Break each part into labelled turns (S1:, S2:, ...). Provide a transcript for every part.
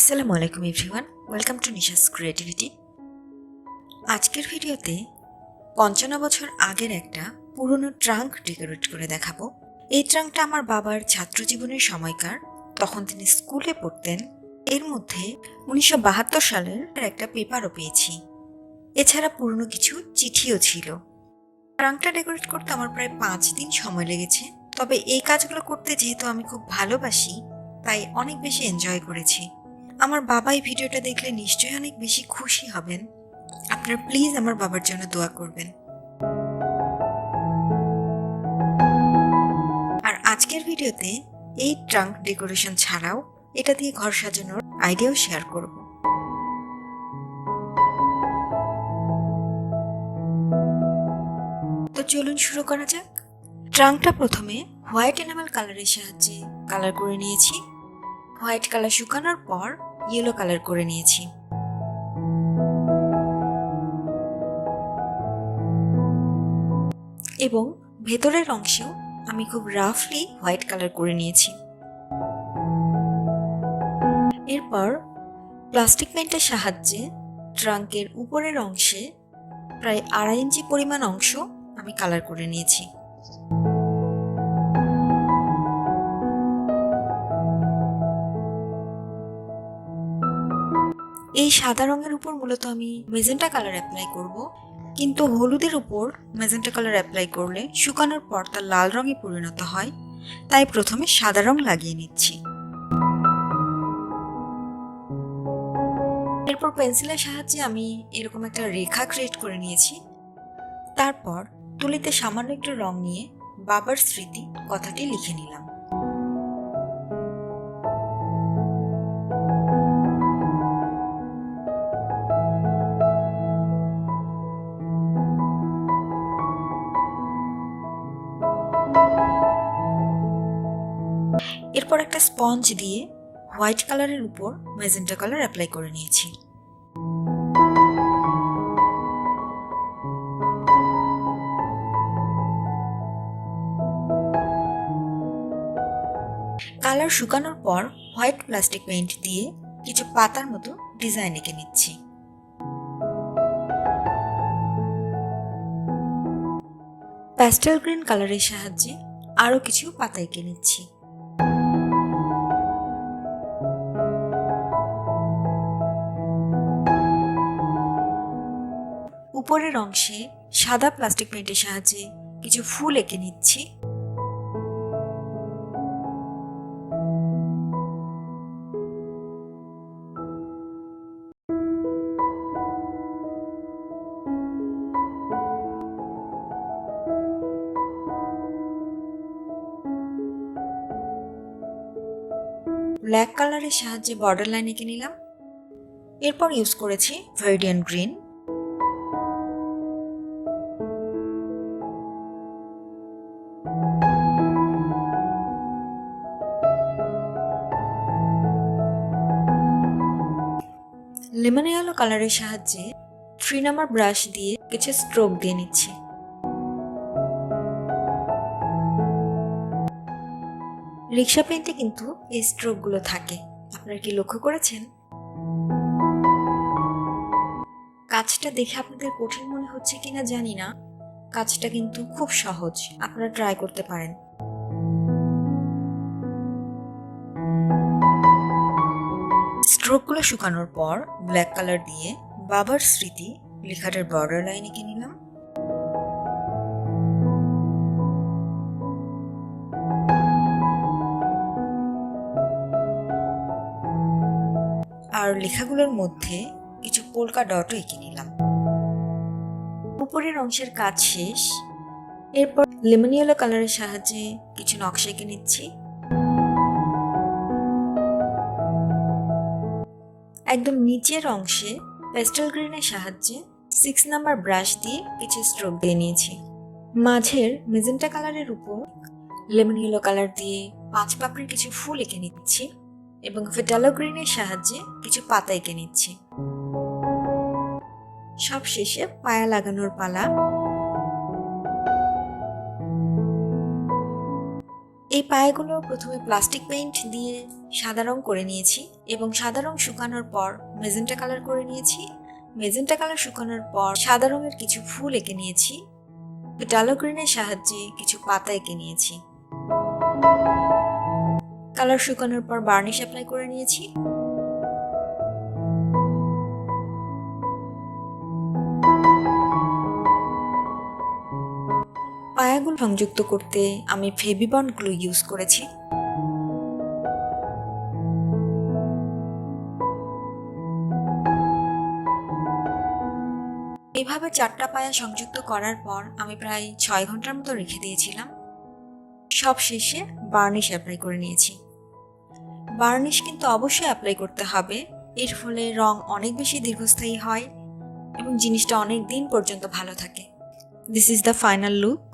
S1: আসসালামু আলাইকুম everyone, welcome to নিশাস creativity. আজকের ভিডিওতে ৫৫ বছর আগের একটা পুরনো ট্রাঙ্ক ডেকোরেট করে দেখাবো। এই ট্রাঙ্কটা আমার বাবার ছাত্র জীবনের সময়কার, তখন তিনি স্কুলে পড়তেন। এর মধ্যে ১৯৭২ সালের একটা পেপারও পেয়েছি, এছাড়া পুরনো কিছু চিঠিও ছিল। ট্রাঙ্কটা ডেকোরেট করতে আমার প্রায় ৫ দিন সময় লেগেছে, তবে এই কাজগুলো করতে যেহেতু আমি খুব ভালোবাসি তাই অনেক বেশি এনজয় করেছি। আমার বাবা এই ভিডিওটা দেখলে নিশ্চয়ই অনেক বেশি খুশি হবেন। আপনারা প্লিজ আমার বাবার জন্য দোয়া করবেন। আর আজকের ভিডিওতে এই ট্রাঙ্ক ডেকোরেশন ছাড়াও এটা দিয়ে ঘর সাজানোর আইডিয়াও শেয়ার করব। তো চলুন শুরু করা যাক। ট্রাঙ্কটা প্রথমে হোয়াইট এনামেল কালারের সাহায্যে কালার করে নিয়েছি। হোয়াইট কালার শুকানোর পর ইয়েলো কালার করে নিয়েছি। এবং ভেতরের অংশেও আমি খুব রাফলি হোয়াইট কালার করে নিয়েছি। এরপর প্লাস্টিক পেইন্টের সাহায্যে ট্রাঙ্কের উপরের অংশে প্রায় ২.৫ ইঞ্চি পরিমাণ অংশ আমি কালার করে নিয়েছি। এই সাদা রঙের উপর মূলত আমি মেজেন্টা কালার অ্যাপ্লাই করব, কিন্তু হলুদের উপর মেজেন্টা কালার অ্যাপ্লাই করলে শুকানোর পর তা লাল রঙে পরিণত হয়, তাই প্রথমে সাদা রং লাগিয়ে নিচ্ছি। এরপর পেন্সিলের সাহায্যে আমি এরকম একটা রেখা ক্রিয়েট করে নিয়েছি। তারপর তুলিতে সামান্য একটু রং নিয়ে বাবার স্মৃতি কথাটি লিখে নিলাম। এরপর একটা স্পঞ্জ দিয়ে হোয়াইট কালারের উপর ম্যাজেন্টা কালার অ্যাপ্লাই করে নিয়েছি। কালার শুকানোর পর হোয়াইট প্লাস্টিক পেইন্ট দিয়ে কিছু পাতার মতো ডিজাইন এঁকে নিচ্ছি। প্যাস্টেল গ্রিন কালারের সাহায্যে আরো কিছু পাতা এঁকে নিচ্ছি। উপরের অংশে সাদা প্লাস্টিক পেইন্টের সাহায্যে কিছু ফুল এঁকে নিচ্ছি। ব্ল্যাক কালারের সাহায্যে বর্ডার লাইন এঁকে নিলাম। এরপর ইউজ করেছি ভেরিডিয়ান গ্রিন। লেমন ইয়েলো কালারের সাহায্যে 3 নাম্বার ব্রাশ দিয়ে কিছু স্ট্রোক দিয়ে নিচ্ছি। রিক্সা পেইন্টে কিন্তু এই স্ট্রোকগুলো থাকে, আপনারা কি লক্ষ্য করেছেন? কাজটা দেখে আপনাদের কঠিন মনে হচ্ছে কিনা জানি না, কাজটা কিন্তু খুব সহজ, আপনারা ট্রাই করতে পারেন। স্ট্রোকগুলো শুকানোর পর ব্ল্যাক কালার দিয়ে বাবার স্মৃতি লেখাটার বর্ডার লাইন এঁকে নিলাম। আর লেখাগুলোর মধ্যে কিছু পোলকা ডটও এঁকে নিলাম। উপরের অংশের কাজ শেষ। এরপর লেমন ইয়েলো কালারের সাহায্যে কিছু নকশা এঁকে নিচ্ছি। একদম নিচের অংশে প্যাস্টেল গ্রিনের সাহায্যে 6 নাম্বার ব্রাশ দিয়ে কিছু স্ট্রোক দিয়ে নিয়েছি। মাঝের মেজেন্টা কালারের উপর লেমন ইয়েলো কালার দিয়ে 5 পাপড়ির কিছু ফুল এঁকে নিচ্ছি এবং ফেটালো গ্রিনের সাহায্যে কিছু পাতা এঁকে নিচ্ছি। সব শেষে পায়া লাগানোর পালা। এই পায়াগুলো প্রথমে প্লাস্টিক পেইন্ট দিয়ে সাদা রং করে নিয়েছি এবং সাদা রং শুকানোর পর মেজেন্টা কালার করে নিয়েছি। মেজেন্টা কালার শুকানোর পর সাদা রঙের কিছু ফুল এঁকে নিয়েছি। ডালো গ্রিনের সাহায্যে কিছু পাতা এঁকে নিয়েছি। কালার শুকানোর পর বার্নিশ অ্যাপ্লাই করে নিয়েছি। পায়াগুলো সংযুক্ত করতে আমি ফেভিবন্ড গ্লু ইউজ করেছি। এইভাবে 4টা পায়া সংযুক্ত করার পর আমি প্রায় 6 ঘন্টার মতো রেখে দিয়েছিলাম। সব শেষে বার্নিশ অ্যাপ্লাই করে নিয়েছি। বার্নিশ কিন্তু অবশ্যই অ্যাপ্লাই করতে হবে, এর ফলে রং অনেক বেশি দীর্ঘস্থায়ী হয় এবং জিনিসটা অনেক দিন পর্যন্ত ভালো থাকে। This is the final look.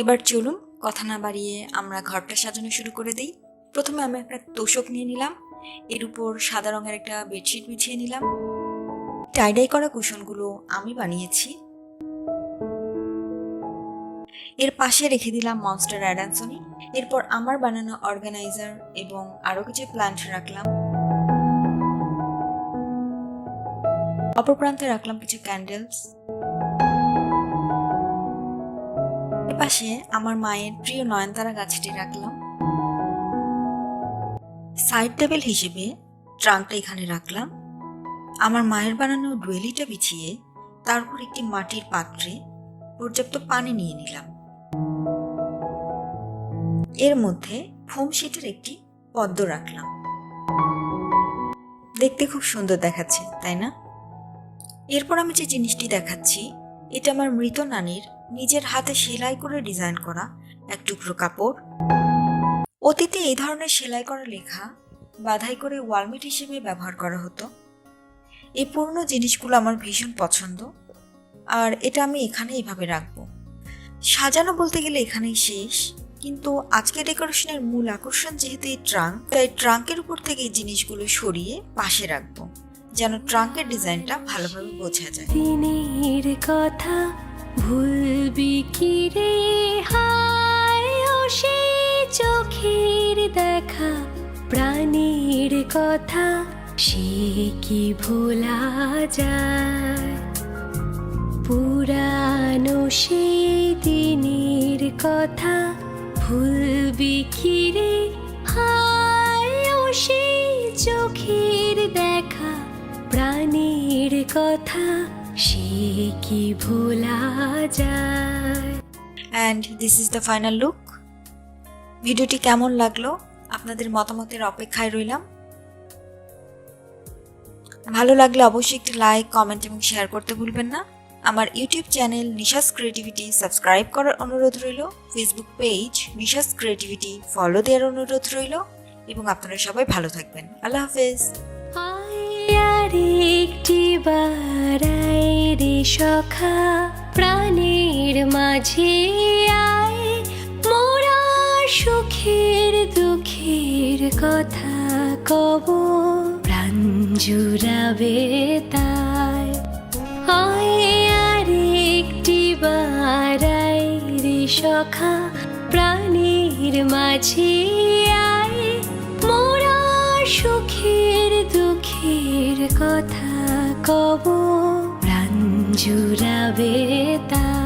S1: এবার চলুন কথা না বাড়িয়ে আমরা ঘরটা সাজানো শুরু করে দিই। প্রথমে আমি একটা তোষক নিয়ে নিলাম, এর উপর সাদা রঙের একটা বেডশিট বিছিয়ে নিলাম। টাইডাই করা কুশনগুলো আমি বানিয়েছি। এর পাশে রেখে দিলাম মনস্টার অ্যাডানসনি। এরপর আমার বানানো অর্গানাইজার এবং আরো কিছু প্ল্যান্ট রাখলাম। অপর প্রান্তে রাখলাম কিছু ক্যান্ডেলস। পাশে আমার মায়ের প্রিয় নয়নতারা গাছটি রাখলাম। সাইড টেবিল হিসেবে ট্রাঙ্কটা এখানে রাখলাম। আমার মায়ের বানানো ডুয়েলিটা বিছিয়ে তারপর একটি মাটির পাত্রে পর্যাপ্ত পানি নিয়ে নিলাম। এর মধ্যে ফোম শিটের একটি পদ্ম রাখলাম। দেখতে খুব সুন্দর দেখাচ্ছে, তাই না? এরপর আমি যে জিনিসটি দেখাচ্ছি এটা আমার মৃত নানির নিজের হাতে সেলাই করে ডিজাইন করা এক টুকরো কাপড়। অতীতে এই ধরনের সেলাই করা লেখা বাধাই করে ওয়ালমেট হিসেবে ব্যবহার করা হতো। এই পুরনো জিনিসগুলো আমার ভীষণ পছন্দ, আর এটা আমি এখানে এইভাবে রাখবো। সাজানো বলতে গেলে এখানেই শেষ, কিন্তু আজকে ডেকোরেশনের মূল আকর্ষণ যেহেতু এই ট্রাঙ্ক, তাই ট্রাঙ্কের উপর থেকে এই জিনিসগুলো সরিয়ে পাশে রাখবো যেন ট্রাঙ্কের ডিজাইনটা ভালোভাবে বোঝা যায়।
S2: দিনের কথা ভুলবি কি রে, হায় ও সে চোখের দেখা, প্রাণীর কথা সে কি ভোলা যায়। পুরানো সেই দিনের কথা ভুলবি কি রে, হায় ও সে চোখের দেখা, প্রাণীর কথা সে কি ভোলা যায়।
S1: And this is the final look. ভিডিওটি কেমন লাগলো আপনাদের মতামতের অপেক্ষায় রইলাম। ভালো লাগলে অবশ্যই একটি লাইক, কমেন্ট এবং শেয়ার করতে ভুলবেন না। আমার ইউটিউব চ্যানেল নিশাস ক্রিয়েটিভিটি সাবস্ক্রাইব করার অনুরোধ রইল। ফেসবুক পেজ নিশাস ক্রিয়েটিভিটি ফলো দেওয়ার অনুরোধ রইল এবং আপনারা সবাই ভালো থাকবেন। আল্লাহ হাফেজ।
S2: একটি বারাই রে সখা, প্রাণীর মাঝে আয়, মোরা সুখের দুঃখের কথা কব, প্রাণ জুড়াবে তাই। একটি বারাই রে সখা, প্রাণীর মাঝে আয়, মোরা সুখের দুঃখের কথা কব, প্রাণ জুড়াবে তা।